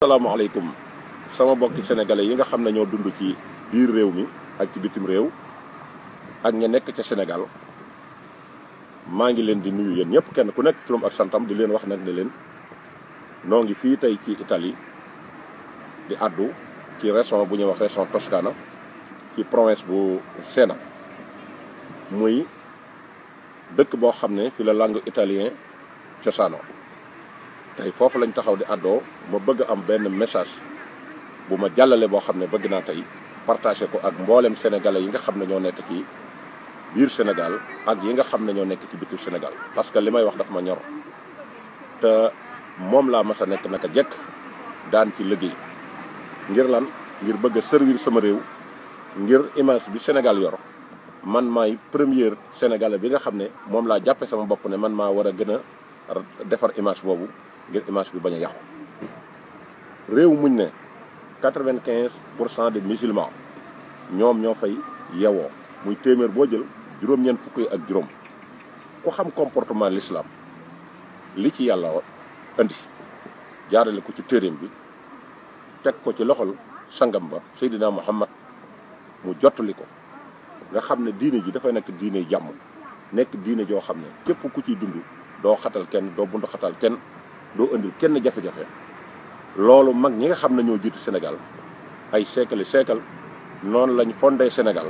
asalaamaaleykum sama bokki sénégalais yi nga xam ne ñoo dund ci biir réew mi ak ci bitim réew ak ña nekk ca Sénégal maa ngi leen di nuyu yéen ñëpp kenn ku nekk turam ak santam di leen wax nag ne leen noo ngi fii tey ci Italie di addu ci région bu ñuy wax région Toscana ci province bu Siena muy dëkk boo xam ne fi la langue italien cosaano tey foofu lañ taxaw di àddoo ma bëgg am benn message bu ma jàllale boo xam ne bëgg naa tey partagé ko ak mboolem sénégalais yi nga xam ne ñoo nekk ci biir Sénégal ak yi nga xam ne ñoo nekk ci bitu Sénégal parce que li may wax dafa ma ñor te moom laa mas a nekk naka jekk daan ci liggéey ngir lan ngir bëgg a servir sama réew ngir image bi Sénégal yor man maay premier sénégalais bi nga xam ne moom laa jàppe sama bopp ne man maa war a gën a defar image boobu ngir image bi bañ a yàqu réew muñ ne 95% des musulmans ñoom ñoo fay yewoo muy téeméer boo jël juróom-ñeent fukk yi ak juróom ku xam comportement l'islam li ci yàlla indi jaarale ko ci téeréem bi teg ko ci loxol sangam ba Seydina Muhammad mu jottali ko nga xam ne diine ji dafay nekk diine jàmm nekk diine joo xam ne képp ku ciy dund doo xatal kenn doo bundu xatal kenn doo indil kenn jafe-jafe loolu mag ñi nga xam ne ñoo jiitu Sénégal ay siècle noonu lañ fondé Sénégal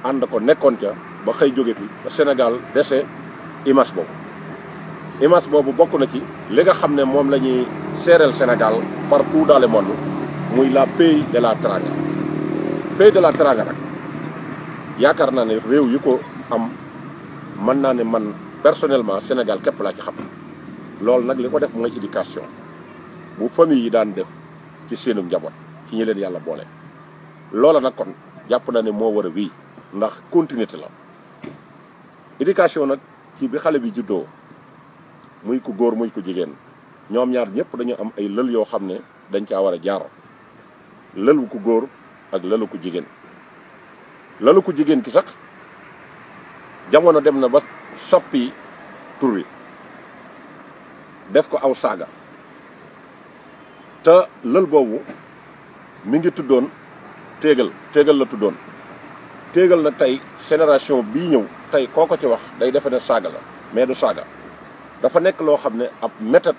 ànd ko nekkoon ca ba xëy jóge fi ba Sénégal dese image boobu bokk na ci li nga xam ne moom la ñuy seereel Sénégal partout dans le monde muy la pays de la Teranga pays de la Teranga nag yaakaar naa ne réew yi ko am mën naa ne man personnellement Sénégal képp laa ci xam loolu nag li ko def mooy éducation bu famille yi daan def ci seenu njaboot ci ñi leen yàlla boole loola nag kon jàpp na ne moo war a wii ndax continuité la éducation nag ci bi xale bi juddoo muy ku góor muy ku jigéen ñoom ñaar ñëpp dañu am ay lël yoo xam ne dañ caa war a jaar lëlu ku góor ak lëlu ku jigéen lëlu ku jigéen ki sax jamono dem na ba soppi tur wi def ko aw saaga te lël boobu mi ngi tuddoon téegal la tuddoon téegal nag tey génération bii ñëw tey koo ko ci wax day defe ne saaga la mais du saaga dafa nekk loo xam ne ab méthode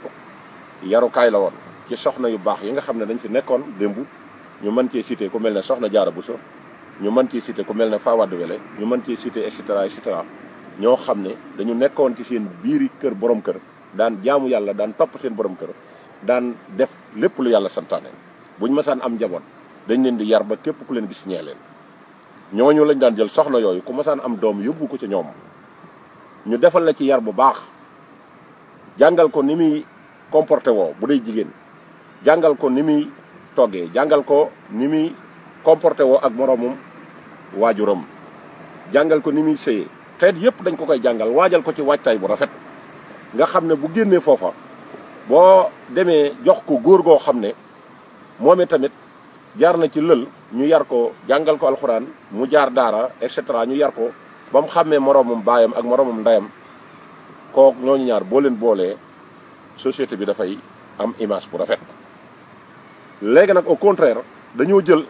yarukaay la woon ci soxna yu baax yi nga xam ne dañ fi nekkoon démb ñu mën cee cité ku mel ne soxna Jaara Buso ñu mën cee cité ku mel ne Fawade Wele ñu mën cee cité et cetera ñoo xam ne dañu nekkoon ci seen biiri kër borom kër daan jaamu yàlla daan topp seen borom kër daan def lépp lu yàlla santaane buñ masaan am njaboot dañ leen di yar ba képp ku leen gis ñee leen ñooñu lañ daan jël soxna yooyu ku masaan am doom yóbbu ko ci ñoom ñu defal la ci yar bu baax jàngal ko ni muy comporté woo bu dee jigéen jàngal ko ni muy toggee jàngal ko ni muy comporté woo ak moroomum waajuram jàngal ko ni muy sëyee xeet yëpp dañ ko koy jàngal waajal ko ci waajtaay bu rafet nga xam ne bu génnee foofa boo demee jox ko góor goo xam ne moom tamit jaar na ci lël ñu yar ko jàngal ko alxuraan mu jaar daara et cetera ñu yar ko ba mu xàmmee moroomum baayam ak moroomum ndeyam kook ñooñu ñaar boo leen boolee société bi dafay am image bu rafet léegi nag au contraire dañoo jël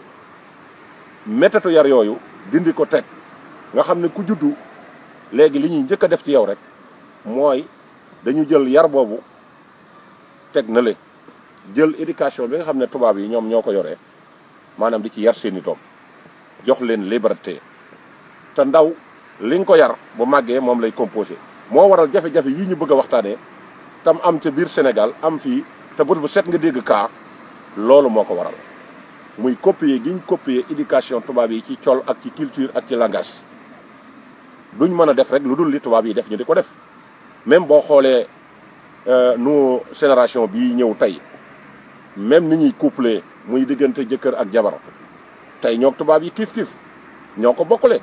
méthode yar yooyu dindi ko teg nga xam ne ku juddu léegi li ñuy njëkk a def ci yow rek mooy dañu jël yar boobu teg na le jël éducation bi nga xam ne tubaab yi ñoom ñoo ko yoree maanaam di ci yar seeni doom jox leen liberté te ndaw li nga ko yar bu màggee moom lay composé moo waral jafe-jafe yii ñu bëgg a waxtaanee tam am ca biir Sénégal am fii te bët bu set nga dégg kaa loolu moo ko waral muy copier gi ñu copier éducation tubaab yi ci col ak ci culture ak ci langage duñ mën a def rek lu dul li tubaab yi def ñu di ko def même boo xoolee nu génération bii ñëw tey même ni ñuy couplé muy diggante jëkkër ak jabar tey ñoo tubaab yi kiif ñoo ko bokkule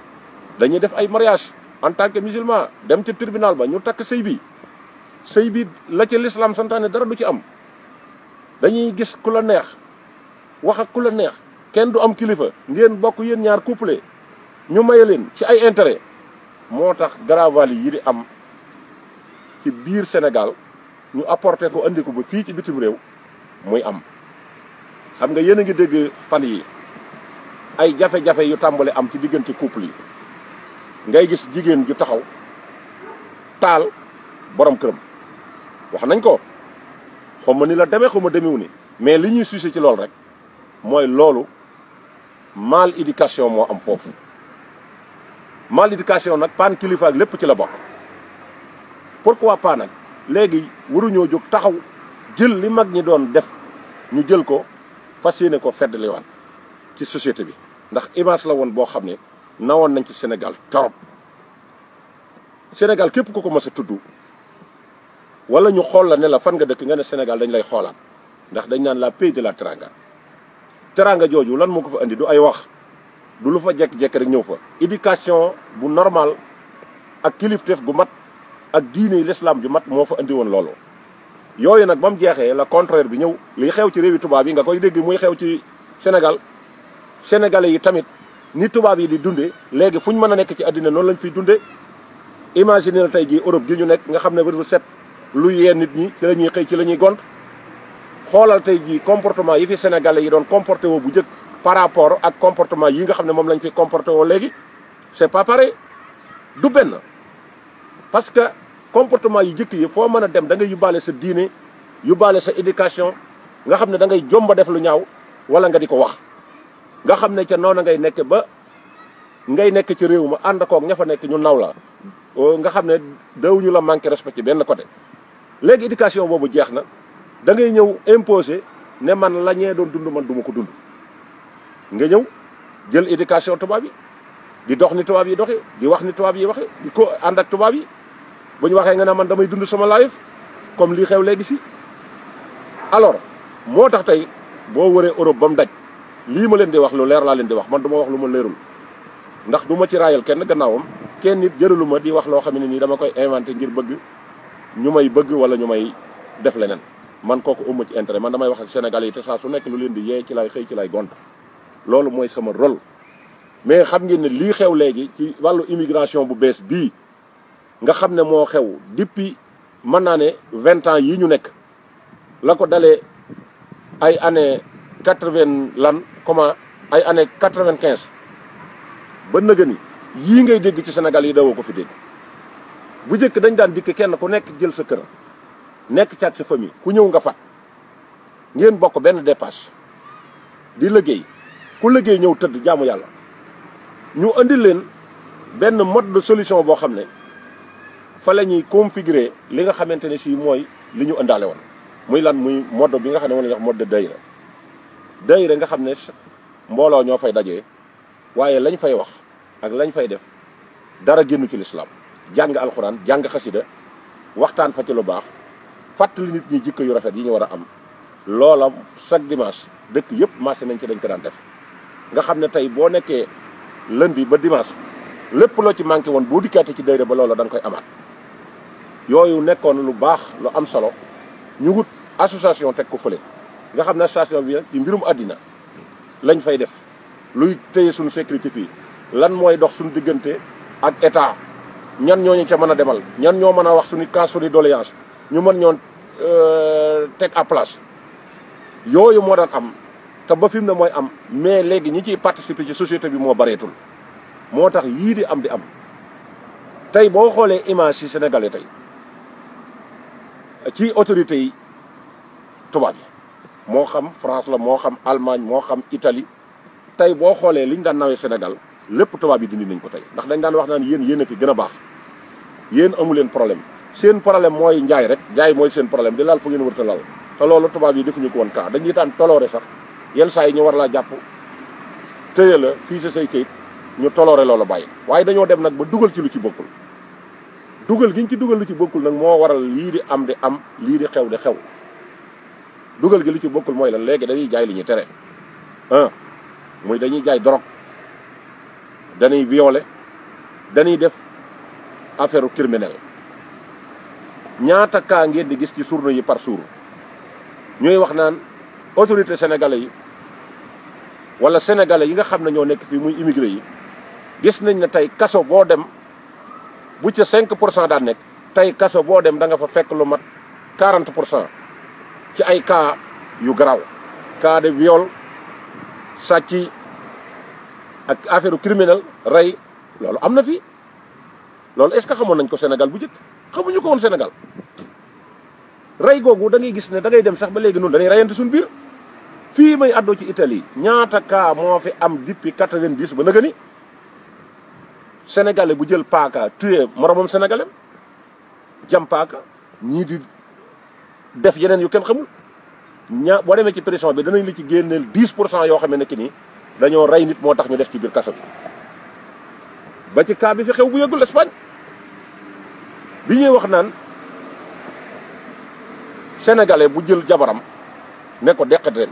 dañuy def ay mariage en tant que musulman dem ci tribunal ba ñu takk sëy bi la ci l'islam santaane dara du ci am dañuy gis ku la neex wax ak ku la neex kenn du am kilifa ngeen bokk yéen ñaar couplé ñu maye leen ci ay intérêt moo tax garavali yi di am ci biir Sénégal ñu apporté ko andi ko ba fii ci bitim réew muy am xam nga yéen a ngi dégg fan yi ay jafe-jafe yu tàmbale am ci diggante couple yi ngay gis jigéen ju taxaw taal borom këram wax nañ ko xaw ma ni la demee xaw ma demewu ni mais li ñuy sucé ci loolu rek mooy loolu mal éducation moo am foofu. mal éducation nag paan kilifa ak lépp ci la bokk pourquoi pas nag léegi waruñoo jóg taxaw jël li mag ñi doon def ñu jël ko fas yéene ko feddaliwaat ci société bi ndax image la woon boo xam ne nawoon nañ ci Sénégal torop Sénégal képp ku ko mës a tudd wala ñu xool la ne la fan nga dëkk nga ne Sénégal dañ lay xoolaat ndax dañ naan la pays de la teranga teranga jooju lan moo ko fa andi du ay wax du lu fa jekk-jekk rek ñëw fa éducation bu normal ak kilifteef gu mat ak diine l'islam ju mat moo fa andi woon loolu yooyu nag ba mu jeexee la contraire bi ñëw li xew ci réewi tubaab yi nga koy dégg muy xew ci Sénégal sénégalais yi tamit ni tubaab yi di dundee léegi fu ñu mën a nekk ci àddina noonu lañ fiy dundee imaginer la tey jii Europe gi ñu nekk nga xam ne bu set lu yee nit ñi ci la ñuy xëy ci la ñuy gont xoolal tey jii comportement yi fi sénégalais yi doon comporté woo bu njëkk par rapport ak comportement yi nga xam ne moom lañ fi comporté woo léegi c'est pas pareil du benn parce que comportement yu njëkk yi foo mën a dem da ngay yóbbaale sa diine yóbbaale sa éducation nga xam ne da ngay jomba def lu ñaaw wala nga di ko wax nga xam ne ca noonu ngay nekk ba ngay nekk ci réew ma ànd koog ña fa nekk ñu naw la nga xam ne dawuñu la manqué respect ci benn côté léegi éducation boobu jeex na da ngay ñëw imposer ne man la ñee doon dund man duma ko dund nga ñëw jël éducation tubaab yi di dox ni tubaab yi doxee di wax ni tubaab yi waxee di ko ànd ak tubaab yi bu ñu waxee nga ne man damay dund sama life comme lii xew léegi si alors moo tax tey boo wëree Europe ba mu daj lii ma leen di wax lu leer laa leen di wax man du ma wax lu ma leerul ndax du ma ci raayal kenn gannaawam kenn nit jëralu ma di wax loo xam ne nii dama koy inventé ngir bëgg ñu may bëgg wala ñu may def leneen man kooku ëmma ci intérêt man damay wax ak Sénégalais yi te saa su nekk lu leen di yee ci lay xëy ci lay gont loolu mooy sama rôle mais xam ngeen ne lii xew léegi ci wàllu immigration bu bees bii nga xam ne moo xew depuis mën naa ne 20 ans yii ñu nekk la ko dalee ay année 80 lan comment ay année 95 ba nëga ni yii ngay dégg ci Sénégal yi dawoo ko fi dégg bu njëkk dañ daan dikk kenn ku nekk jël sa kër nekk caat sa famille ku ñëw nga fat ngeen bokk benn dépasse di liggéey ku liggéey ñëw tëdd jaamu yàlla ñu andil leen benn mode de solution boo xam ne fa la ñuy configurer li nga xamante ne si mooy li ñu ëndaale woon muy lan muy mode bi nga xam ne moom la ñuy wax mode de daayira nga xam ne mbooloo ñoo fay dajee waaye lañ fay wax ak lañ fay def dara génnu ci lislaam jàng alxuraan jàng xasida waxtaan fa ci lu baax fàttali nit ñi jikko yu rafet yi ñu war a am loola chaque dimanche dëkk yëpp marché nañ ci dañ ko daan def nga xam ne tey boo nekkee lundi ba dimanche lépp loo ci manqué woon boo dikkaatee ci daayira ba loola da nga koy amaat yooyu nekkoon lu baax lu am solo ñu wut association teg ko fële nga xam ne association bi ci mbirum àddina lañ fay def luy téye suñu sécurité fii lan mooy dox suñu diggante ak état ñan ñooñu ca mën a demal ñan ñoo mën a wax suñu cas suñu doléance ñu mën ñoon teg à place yooyu moo daan am te ba fi mu ne mooy am mais léegi ñi ciy participer ci société bi moo bareetul moo tax yii di am tey boo xoolee image yi sénégalais tey ci autorités yi tubaab yi moo xam France la moo xam Allemagne moo xam Italie tey boo xoolee liñ daan nawee Sénégal lépp tubaab yi dindi nañ ko tey ndax dañ daan wax naan yéen a fi gën a baax yéen amu leen problème seen problème mooy njaay rek njaay mooy seen problème di laal fu ngeen wërta lal te loolu tubaab yi defuñu ko woon kaa dañuy daan toloore sax yenn saa yi ñu war laa jàpp téye la fii sa say kayit ñu toloore loolu bàyyi waaye dañoo dem nag ba dugal ci lu ci bokkul dugal gi ñu ci dugal lu ci bokkul nag moo waral lii di am lii di xew dugal gi lu ci bokkul mooy lan léegi dañuy jaay li ñuy tere muy dañuy jaay drogue dañuy violer dañuy def affaire criminelle ñaata cas ngeen di gis ci journaux yi par jour ñooy wax naan autorité sénégalais yi wala sénégalais yi nga xam ne ñoo nekk fii muy immigré yi gis nañ ne tey kaso boo dem bu ca 5% daan nekk tey kaso boo dem da nga fa fekk lu mat 40% ci ay cas yu garaaw cas de viol sàcc ak affaire criminel rey loolu am na fi loolu est-ce que xamoon nañ ko Sénégal bu njëkk xamuñu ko woon Sénégal rey googu da ngay gis ne da ngay dem sax ba léegi noonu dañuy reyante suñu biir fii may àddoo ci Italie ñaata cas moo fi am depuis 90 ba nëgë ni sénégalais bu jël paaka tué moromam sénégalais jam paaka ñii di def yeneen yu kenn xamul boo demee ci prison bi danañ la ci génneel 10% yoo xam ne ki nii dañoo rey nit moo tax ñu def ci biir kaso bi ba ci cas bi fi xew bu yëgul Espagne bi ñuy wax naan sénégalais bu jël jabaram ne ko deqat ren